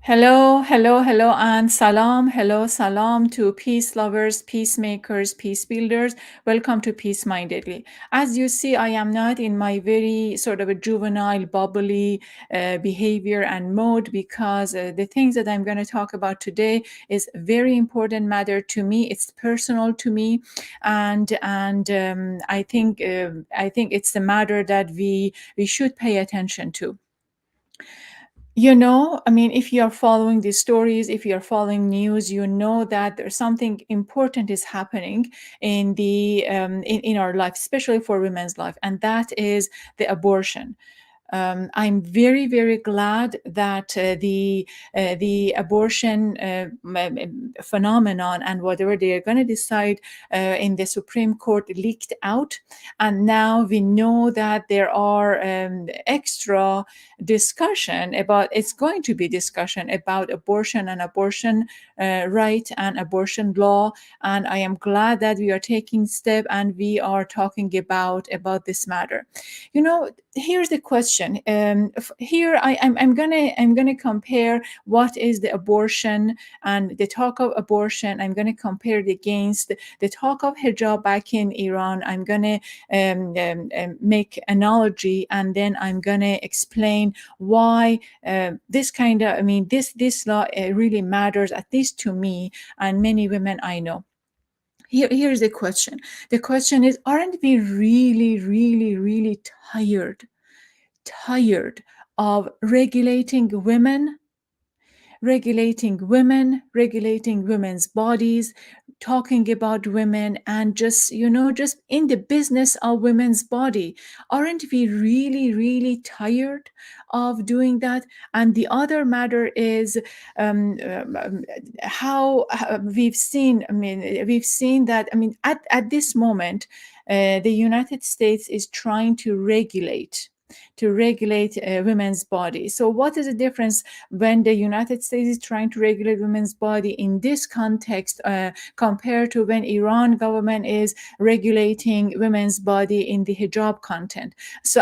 Hello, hello, hello, and salam. Hello, salam to peace lovers, peacemakers, peace builders. Welcome to Peace Mindedly. As you see, I am not in my very sort of a juvenile, bubbly behavior and mode because the things that I'm going to talk about today is a very important matter to me. It's personal to me, and I think it's a matter that we should pay attention to. I mean, if you're following these stories, if you're following news, you know that there's something important is happening in our life, especially for women's life, and that is the abortion. I'm very, very glad that the abortion phenomenon and whatever they are going to decide in the Supreme Court leaked out, and now we know that there are extra discussion about. It's going to be discussion about abortion and abortion right and abortion law, and I am glad that we are taking step and we are talking about this matter. Here's the question. Here I'm gonna compare what is the abortion and the talk of abortion. I'm gonna compare it against the talk of hijab back in Iran. I'm gonna make analogy, and then I'm gonna explain why this kind of, I mean, this law really matters, at least to me and many women I know. Here's the question. The question is, aren't we really, really, really tired of regulating women's bodies, talking about women, and just in the business of women's body? Aren't we really, really tired of doing that? And the other matter is how we've seen that. I mean, at this moment, the United States is trying to regulate women's body. So what is the difference when the United States is trying to regulate women's body in this context compared to when Iran government is regulating women's body in the hijab content? So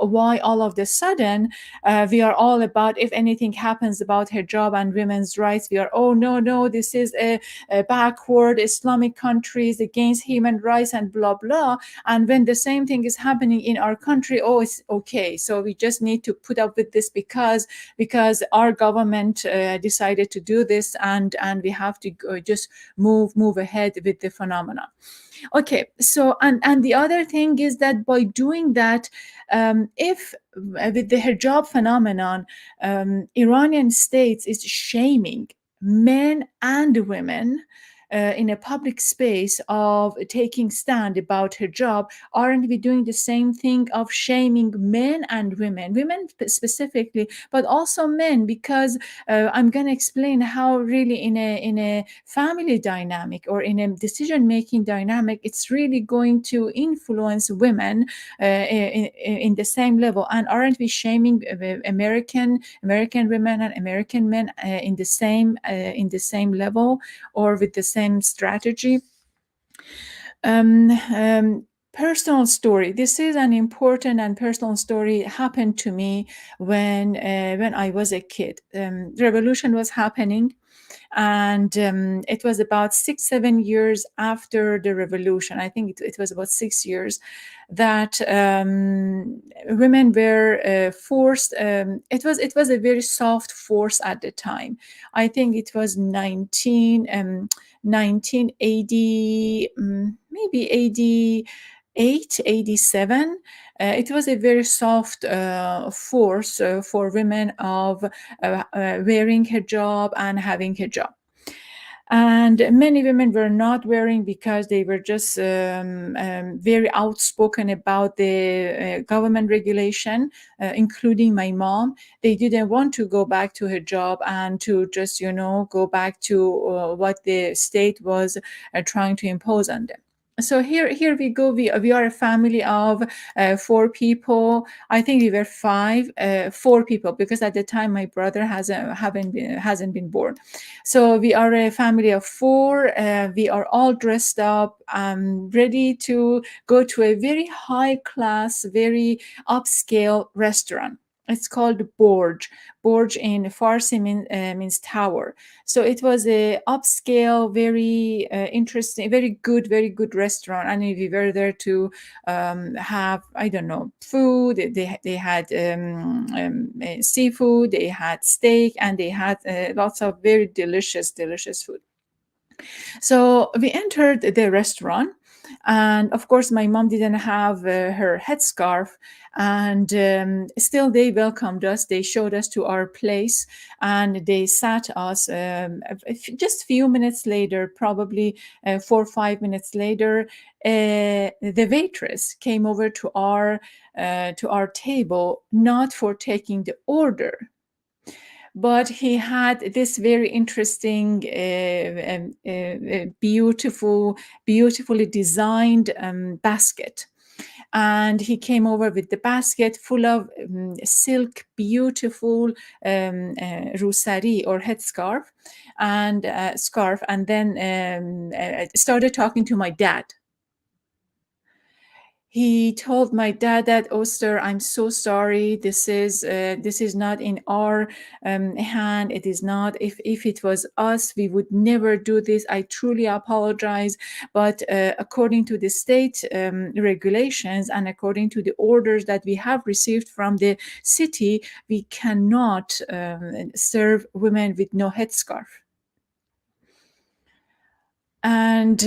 why all of the sudden we are all about, if anything happens about hijab and women's rights, we are, oh no, this is a backward Islamic countries against human rights and blah blah. And when the same thing is happening in our country, oh, it's okay. So we just need to put up with this because our government decided to do this, and we have to just move ahead with the phenomena. Okay, so and the other thing is that by doing that, if with the hijab phenomenon, Iranian states is shaming men and women in a public space of taking stand about hijab. Aren't we doing the same thing of shaming men and women specifically, but also men? Because I'm going to explain how really in a family dynamic or in a decision making dynamic, it's really going to influence women in the same level. And aren't we shaming American women and American men in the same level or with the same strategy? Um, um, Personal story. This is an important and personal story. It happened to me when I was a kid. Revolution was happening, and it was about 6-7 years after the revolution. I think it was about 6 years that women were forced. It was a very soft force at the time. I think it was 1980, maybe 88, 87. It was a very soft force for women of wearing hijab and having hijab. And many women were not wearing because they were just very outspoken about the government regulation, including my mom. They didn't want to go back to hijab and to just, go back to what the state was trying to impose on them. So here we go. We are a family of 4 people. I think we were 4 people, because at the time my brother hasn't been born. So we are a family of 4. We are all dressed up, ready to go to a very high class, very upscale restaurant. It's called Borj. Borj in Farsi means tower. So it was a upscale, very interesting, very good restaurant. And we were there to have, I don't know, food. They had seafood, they had steak, and they had lots of very delicious food. So we entered the restaurant, and of course, my mom didn't have her headscarf, and still they welcomed us. They showed us to our place, and they sat us. Just a few minutes later, probably 4 or 5 minutes later, the waitress came over to our table, not for taking the order, but he had this very interesting, beautifully designed basket. And he came over with the basket full of silk, beautiful rusari or headscarf and scarf, and then started talking to my dad. He told my dad that, Oster, I'm so sorry. This is not in our hand. It is not. If it was us, we would never do this. I truly apologize. But according to the state regulations and according to the orders that we have received from the city, we cannot serve women with no headscarf. And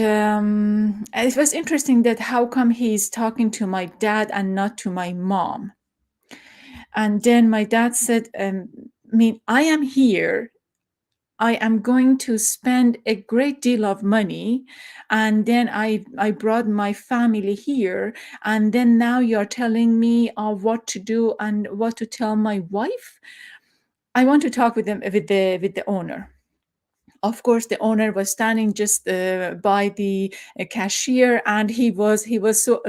it was interesting that how come he's talking to my dad and not to my mom. And then my dad said, I am here. I am going to spend a great deal of money. And then I brought my family here. And then now you're telling me what to do and what to tell my wife. I want to talk with the owner. Of course, the owner was standing just by the cashier, and he was so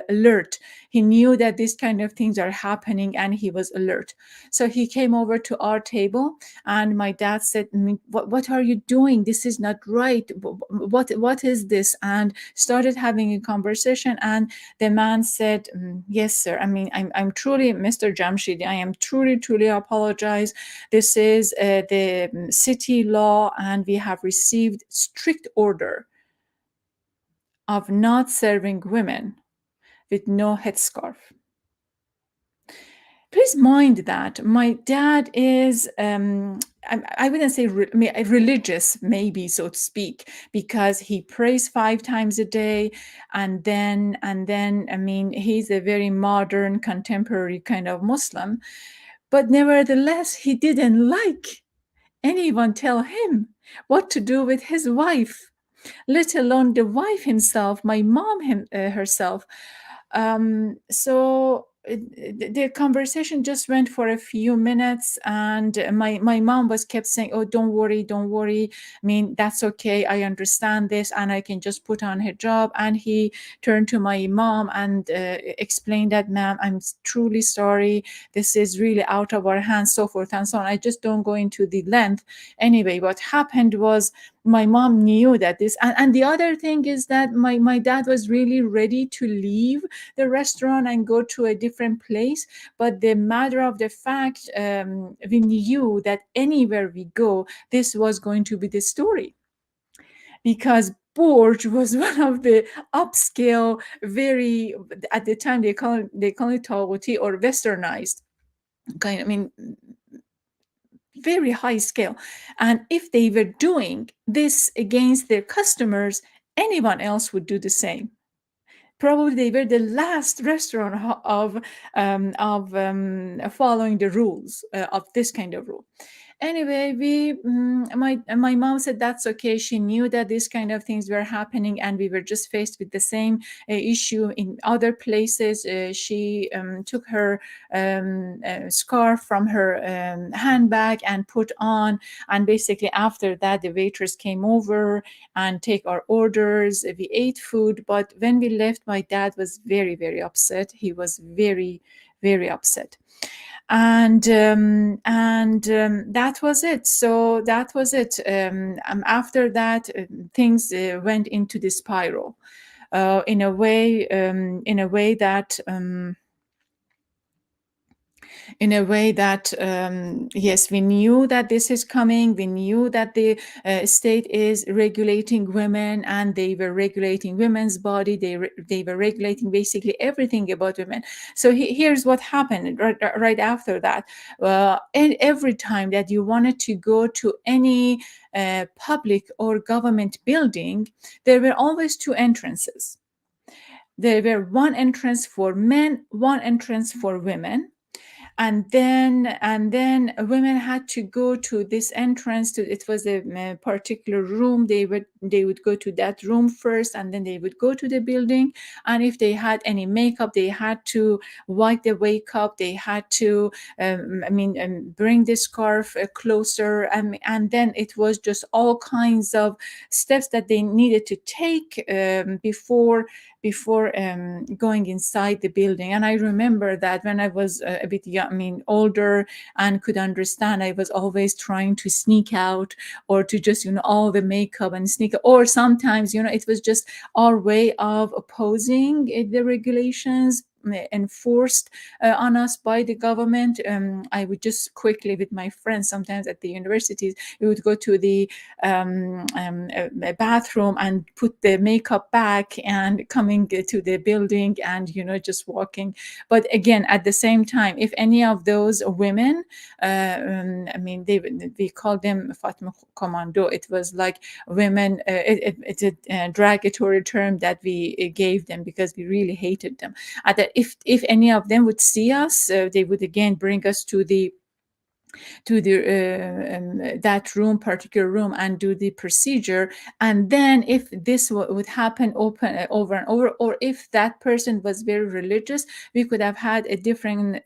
alert. He knew that these kind of things are happening, and he was alert. So he came over to our table, and my dad said, what are you doing? This is not right. What is this? And started having a conversation. And the man said, yes, sir. I'm truly, Mr. Jamshidi, I am truly apologize. This is the city law, and we have received strict order of not serving women with no headscarf. Please mind that my dad is, I wouldn't say religious, maybe, so to speak, because he prays 5 times a day. And then, he's a very modern, contemporary kind of Muslim. But nevertheless, he didn't like anyone tell him what to do with his wife, let alone the wife himself, my mom herself. So the conversation just went for a few minutes, and my mom was kept saying, oh, don't worry, that's okay, I understand this, and I can just put on her job. And he turned to my mom and explained that, ma'am, I'm truly sorry, this is really out of our hands, so forth and so on. I just don't go into the length. Anyway, what happened was my mom knew that this, and the other thing is that my dad was really ready to leave the restaurant and go to a different place. But the matter of the fact, we knew that anywhere we go, this was going to be the story, because Borj was one of the upscale, very, at the time they call it Tawuti or westernized kind. Very high scale. And if they were doing this against their customers, anyone else would do the same. Probably they were the last restaurant of following the rules of this kind of rule. Anyway, my mom said that's okay. She knew that these kind of things were happening, and we were just faced with the same issue in other places. She took her scarf from her handbag and put on, and basically after that, the waitress came over and take our orders. We ate food, but when we left, my dad was very upset. He was very upset. And that was it. So that was it. After that, things went into the spiral in a way that in a way that yes, we knew that this is coming. We knew that the state is regulating women, and they were regulating women's body. They were regulating basically everything about women. So here's what happened right after that. And every time that you wanted to go to any public or government building, there were always two entrances. There were one entrance for men, one entrance for women, and then women had to go to this entrance. To it was a particular room. They would go to that room first, and then they would go to the building. And if they had any makeup, they had to wipe the makeup. They had to bring the scarf closer, and then it was just all kinds of steps that they needed to take before going inside the building. And I remember that when I was a bit young, older, and could understand, I was always trying to sneak out, or to just, all the makeup and sneak, or sometimes, it was just our way of opposing the regulations enforced on us by the government. I would just quickly, with my friends, sometimes at the universities, we would go to the bathroom and put the makeup back, and coming to the building, and just walking. But again, at the same time, if any of those women, we call them Fatima Commando. It was like women. It's a derogatory term that we gave them, because we really hated them. If any of them would see us, they would again bring us to the that room, particular room, and do the procedure. And then if this would happen over and over, or if that person was very religious, we could have had a different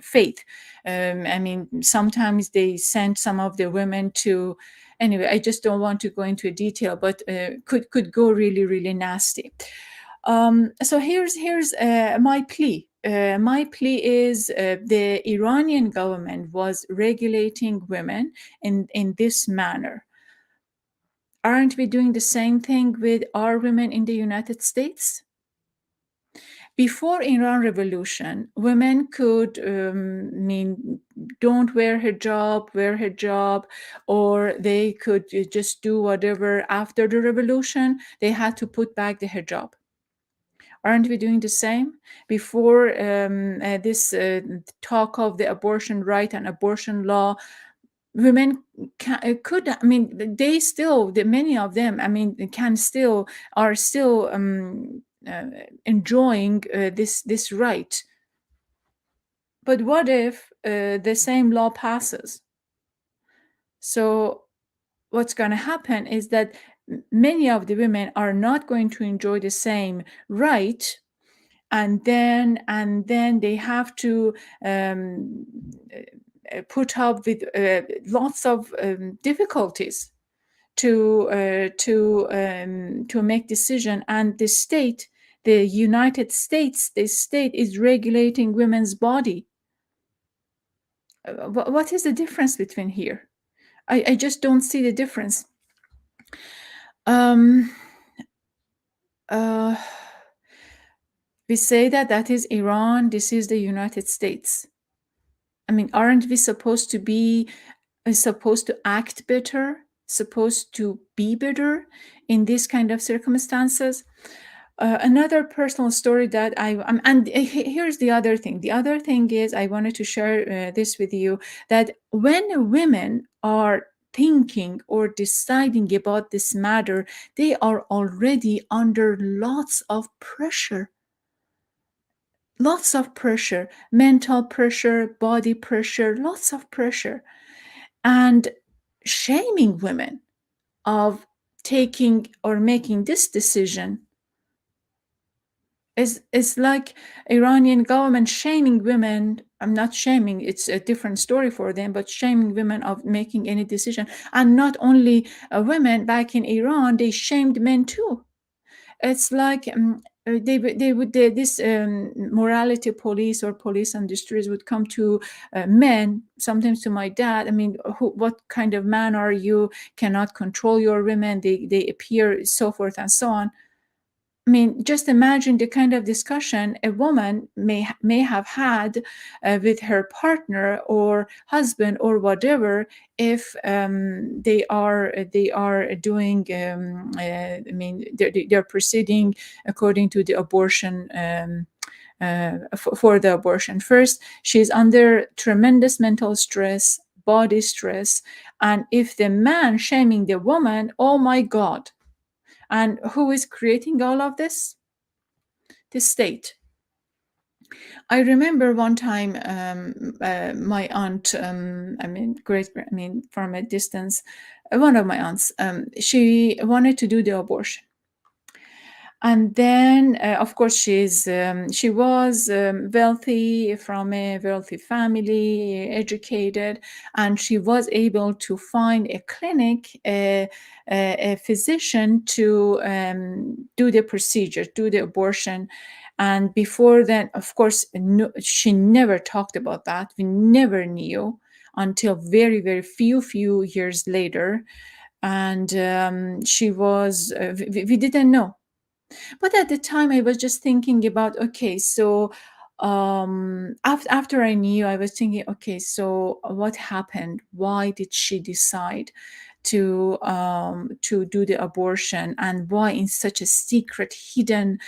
faith. Sometimes they sent some of the women to, anyway, I just don't want to go into detail, but could go really, really nasty. So here's my plea. My plea is, the Iranian government was regulating women in this manner. Aren't we doing the same thing with our women in the United States? Before Iran Revolution, women could don't wear hijab, or they could just do whatever. After the revolution, they had to put back the hijab. Aren't we doing the same? Before this talk of the abortion right and abortion law, women could, they still, many of them, are still enjoying this right. But what if the same law passes? So what's going to happen is that many of the women are not going to enjoy the same right, and then they have to put up with lots of difficulties to make decision. And the United States, the state is regulating women's body. What is the difference between here? I just don't see the difference. We say that is Iran, this is the United States. Aren't we supposed to act better, supposed to be better in this kind of circumstances? Another personal story that and here's the other thing. The other thing is, I wanted to share this with you, that when women are thinking or deciding about this matter, they are already under lots of pressure. Mental pressure, body pressure, lots of pressure. And shaming women of taking or making this decision is like Iranian government shaming women. I'm not shaming, it's a different story for them, but shaming women of making any decision. And not only women, back in Iran, they shamed men too. It's like this morality police or police on the streets would come to men, sometimes to my dad. What kind of man are you? Cannot control your women. They appear, so forth and so on. I mean, just imagine the kind of discussion a woman may have had with her partner or husband or whatever, if they are doing. I mean, they're proceeding according to the abortion. For the abortion, first, she's under tremendous mental stress, body stress, and if the man shaming the woman, oh my God! And who is creating all of this? The state. I remember one time, my aunt, I mean, from a distance, one of my aunts, she wanted to do the abortion. And then, of course, she was wealthy, from a wealthy family, educated, and she was able to find a clinic, a physician to do the procedure, do the abortion. And before then, of course, no, she never talked about that. We never knew until very, very few years later. And she was, we didn't know. But at the time, I was just thinking about, okay, so after I knew, I was thinking, okay, so what happened? Why did she decide to do the abortion, and why in such a secret, hidden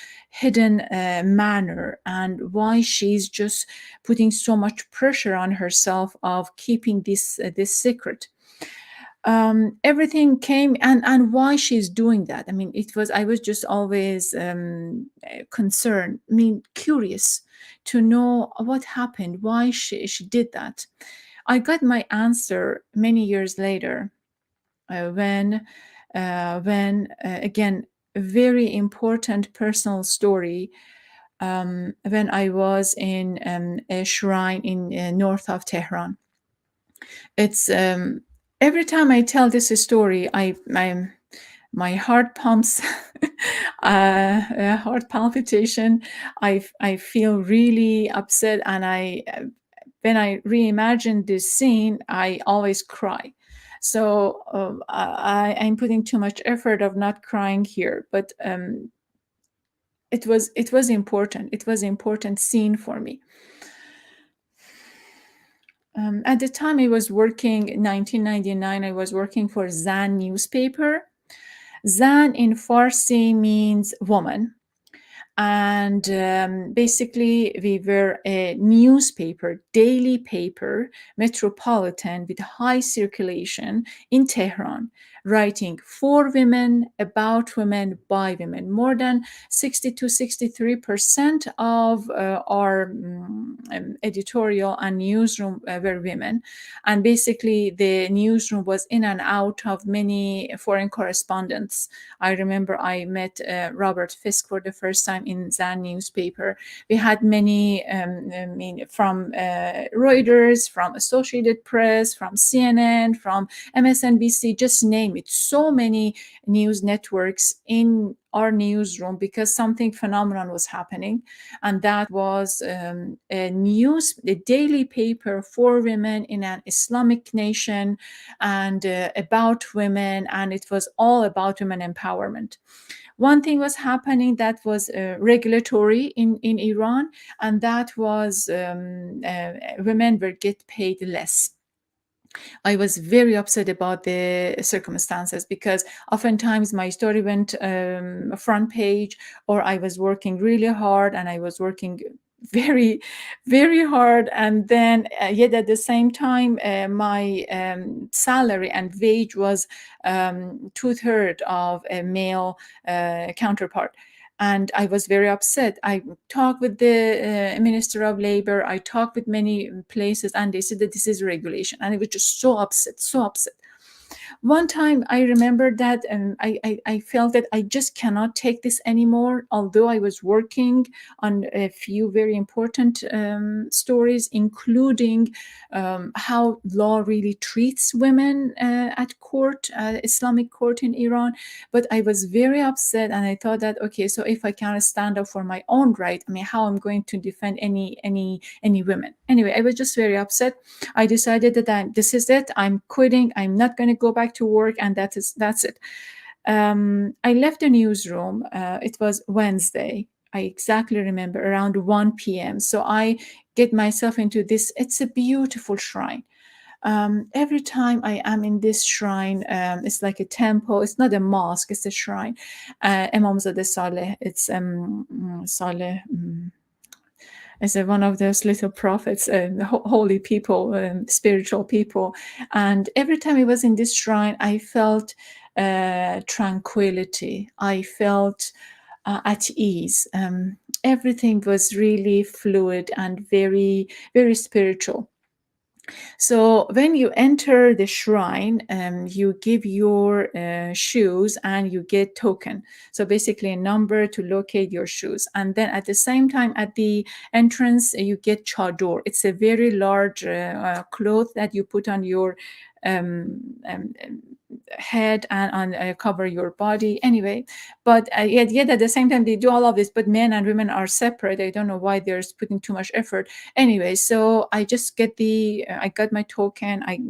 manner, and why she's just putting so much pressure on herself of keeping this secret? Everything came, and why she's doing that. I mean, I was just always concerned, I mean, curious to know what happened, why she did that. I got my answer many years later, when again, a very important personal story, when I was in a shrine in north of Tehran. It's every time I tell this story, my heart pumps, heart palpitation. I feel really upset, and when I reimagine this scene, I always cry. So I'm putting too much effort of not crying here, but it was important. It was important scene for me. At the time I was working, in 1999, I was working for Zan newspaper. Zan in Farsi means woman. And basically, we were a newspaper, daily paper, metropolitan with high circulation in Tehran, writing for women, about women, by women. More than 60 to 63% of our editorial and newsroom were women. And basically, the newsroom was in and out of many foreign correspondents. I remember I met Robert Fisk for the first time in Zan newspaper. We had many, from Reuters, from Associated Press, from CNN, from MSNBC, just name it. So many news networks in our newsroom, because something phenomenal was happening, and that was a daily paper for women in an Islamic nation, and about women, and it was all about women empowerment. One thing was happening that was regulatory in Iran, and that was women were get paid less. I was very upset about the circumstances, because oftentimes my story went front page, or I was working really hard, and I was working very, very hard, and then yet at the same time, my salary and wage was two-thirds of a male counterpart. And I was very upset. I talked with the Minister of Labor. I talked with many places, and they said that this is a regulation. And I was just so upset, so upset. One time I remember that I felt that I just cannot take this anymore, although I was working on a few very important stories, including how law really treats women at court, Islamic court in Iran. But I was very upset, and I thought that, okay, so if I cannot stand up for my own right, I mean, how I'm going to defend any women? Anyway, I was just very upset. I decided that this is it. I'm quitting. I'm not going to go back to work, and that's it. I left the newsroom. It was Wednesday. I exactly remember around 1 p.m. So I get myself into this. It's a beautiful shrine. Every time I am in this shrine, it's like a temple. It's not a mosque. It's a shrine. Imam Zadeh Saleh. It's Saleh. As one of those little prophets, holy people, spiritual people. And every time I was in this shrine, I felt tranquility. I felt at ease. Everything was really fluid and very, very spiritual. So when you enter the shrine, you give your shoes and you get token. So basically a number to locate your shoes. And then at the same time, at the entrance, you get chador. It's a very large cloth that you put on your um, um, head and on cover your body anyway. But yet at the same time they do all of this, but men and women are separate. I don't know why they're putting too much effort anyway. So I just get I got my token, I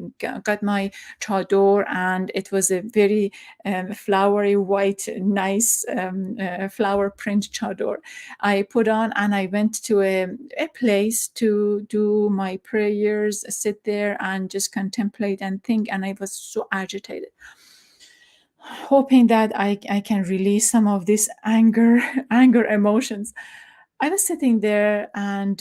got my chador, and it was a very flowery white nice flower print chador I put on, and I went to a place to do my prayers, sit there and just contemplate and think. And I was so agitated, hoping that I can release some of this anger emotions. I was sitting there and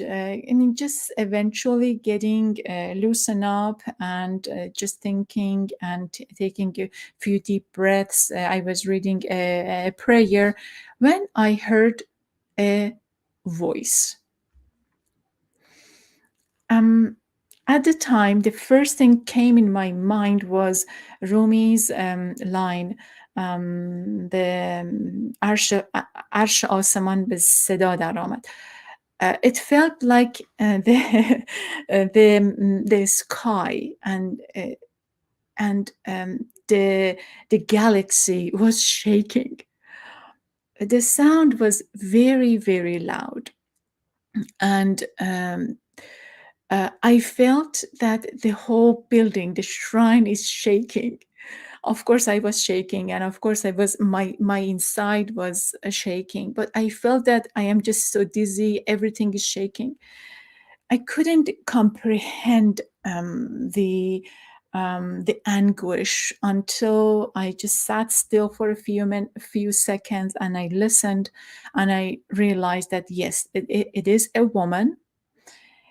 just eventually getting loosen up and just thinking and taking a few deep breaths. I was reading a prayer when I heard a voice. Um, at the time, the first thing came in my mind was Rumi's line, the عرش آسمان به صدا در آمد. It felt like the sky and the galaxy was shaking. The sound was very, very loud, and I felt that the whole building, the shrine, is shaking. Of course, I was shaking, and of course, I was my inside was shaking. But I felt that I am just so dizzy. Everything is shaking. I couldn't comprehend the anguish until I just sat still for a few seconds, and I listened, and I realized that yes, it is a woman.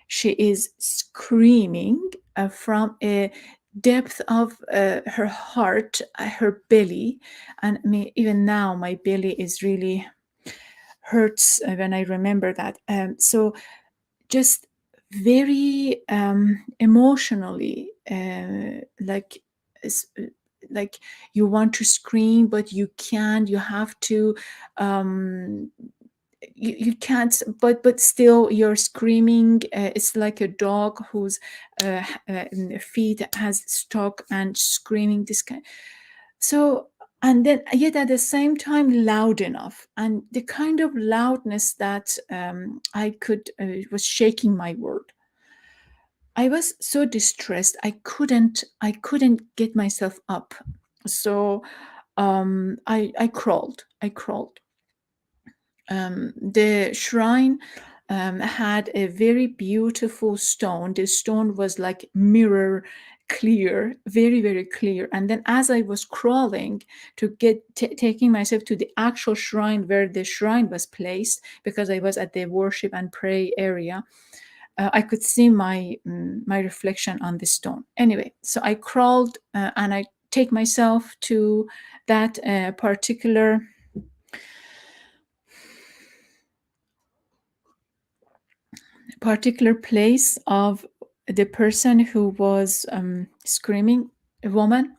She is screaming from a depth of her heart, her belly. And even now, my belly is really hurts when I remember that. So just very emotionally, like you want to scream, but you can't. You have to you can't, but still you're screaming. It's like a dog whose feet has stuck and screaming this kind. So, and then yet at the same time loud enough, and the kind of loudness that I could was shaking my world. I was so distressed. I couldn't get myself up. So I crawled. The shrine had a very beautiful stone. The stone was like mirror clear, very, very clear. And then as I was crawling to get taking myself to the actual shrine where the shrine was placed, because I was at the worship and pray area, I could see my reflection on the stone. Anyway, so I crawled and I take myself to that particular place of the person who was screaming, a woman.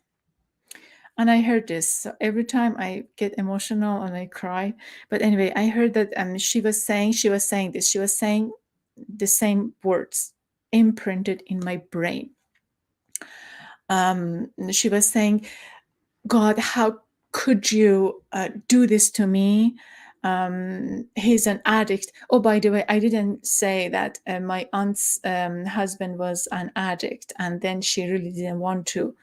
And I heard this. So every time I get emotional and I cry. But anyway, I heard that she was saying this. She was saying the same words imprinted in my brain. She was saying, God, how could you do this to me? He's an addict. Oh, by the way, I didn't say that my aunt's husband was an addict, and then she really didn't want to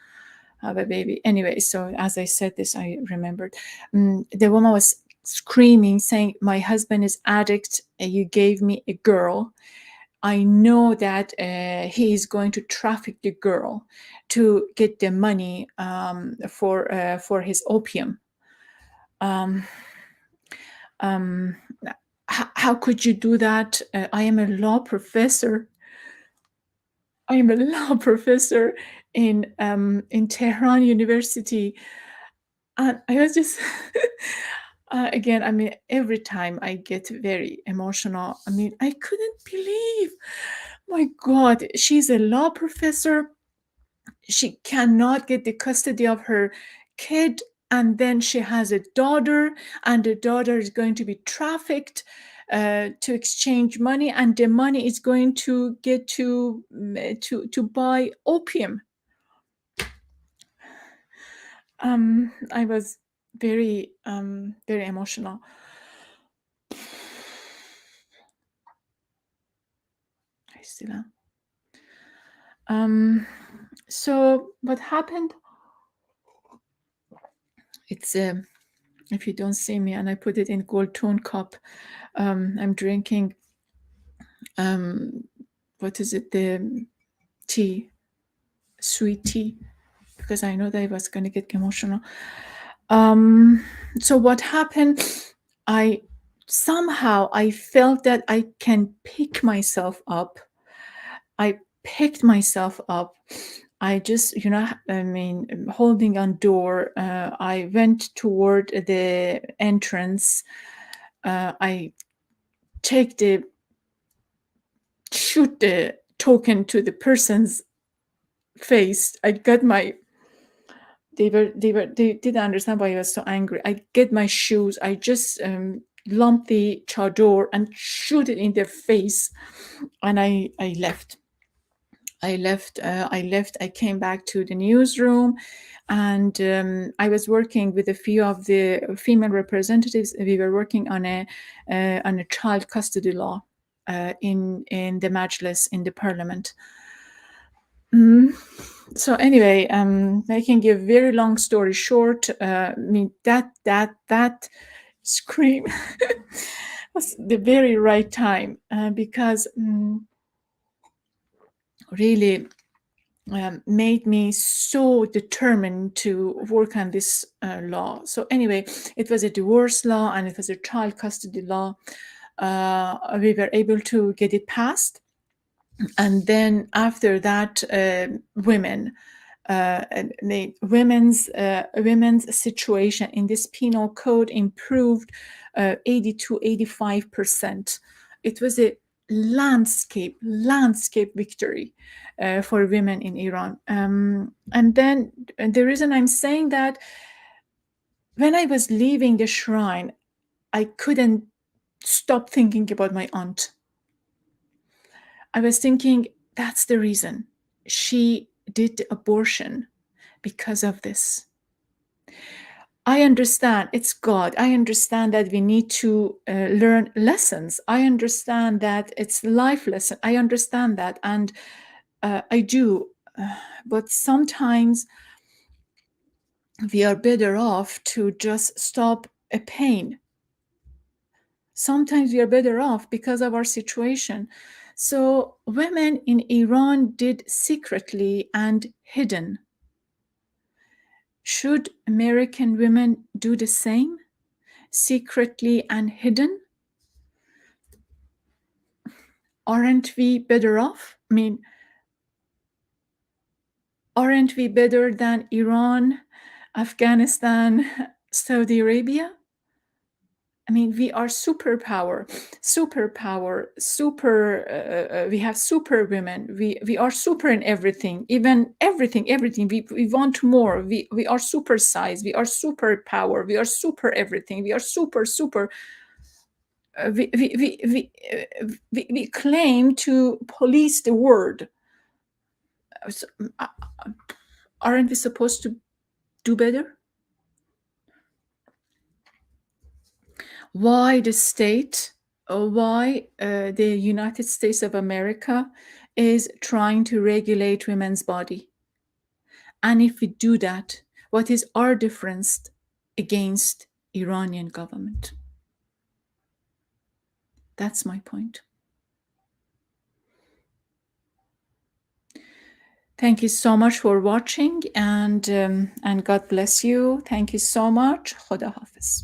have a baby. Anyway, so as I said this, I remembered. The woman was screaming, saying, "My husband is addict. You gave me a girl. I know that he is going to traffic the girl to get the money for his opium. Um, um, how could you do that? I am a law professor. I am a law professor in Tehran University." And I was just, again, I mean, every time I get very emotional. I mean, I couldn't believe, my God, she's a law professor. She cannot get the custody of her kid. And then she has a daughter, and the daughter is going to be trafficked to exchange money, and the money is going to get to buy opium. I was very very emotional. I still am. So what happened? It's if you don't see me, and I put it in Goltune cup. I'm drinking. What is it? The tea, sweet tea, because I know that I was going to get emotional. So what happened? I somehow I felt that I can pick myself up. I picked myself up. I just, I mean, holding on door. I went toward the entrance. I take the shoot the token to the person's face. I got my. They didn't understand why I was so angry. I get my shoes. I just lump the chador and shoot it in their face, and I left. I left. I came back to the newsroom, and I was working with a few of the female representatives. We were working on a child custody law in the Majlis, in the parliament. So anyway, making a very long story short, I mean that scream was the very right time because really made me so determined to work on this law. So anyway, it was a divorce law and it was a child custody law. We were able to get it passed, and then after that, women's situation in this penal code improved 80 to 85%. It was a landscape victory for women in Iran. And then the reason I'm saying that, when I was leaving the shrine, I couldn't stop thinking about my aunt. I was thinking, that's the reason she did the abortion, because of this. I understand it's God. I understand that we need to learn lessons. I understand that it's life lesson. I understand that, and I do. But sometimes we are better off to just stop a pain. Sometimes we are better off because of our situation. So women in Iran did secretly and hidden. Should American women do the same, secretly and hidden? Aren't we better off? I mean, aren't we better than Iran, Afghanistan, Saudi Arabia? I mean, we are superpower, we have super women. We are super in everything, even everything. We want more. We are super size. We are superpower. We are super everything. We are super. We claim to police the world. So, aren't we supposed to do better? Why the state, or why the United States of America is trying to regulate women's body? And if we do that, what is our difference against Iranian government? That's my point. Thank you so much for watching, and God bless you. Thank you so much. Khoda Hafiz.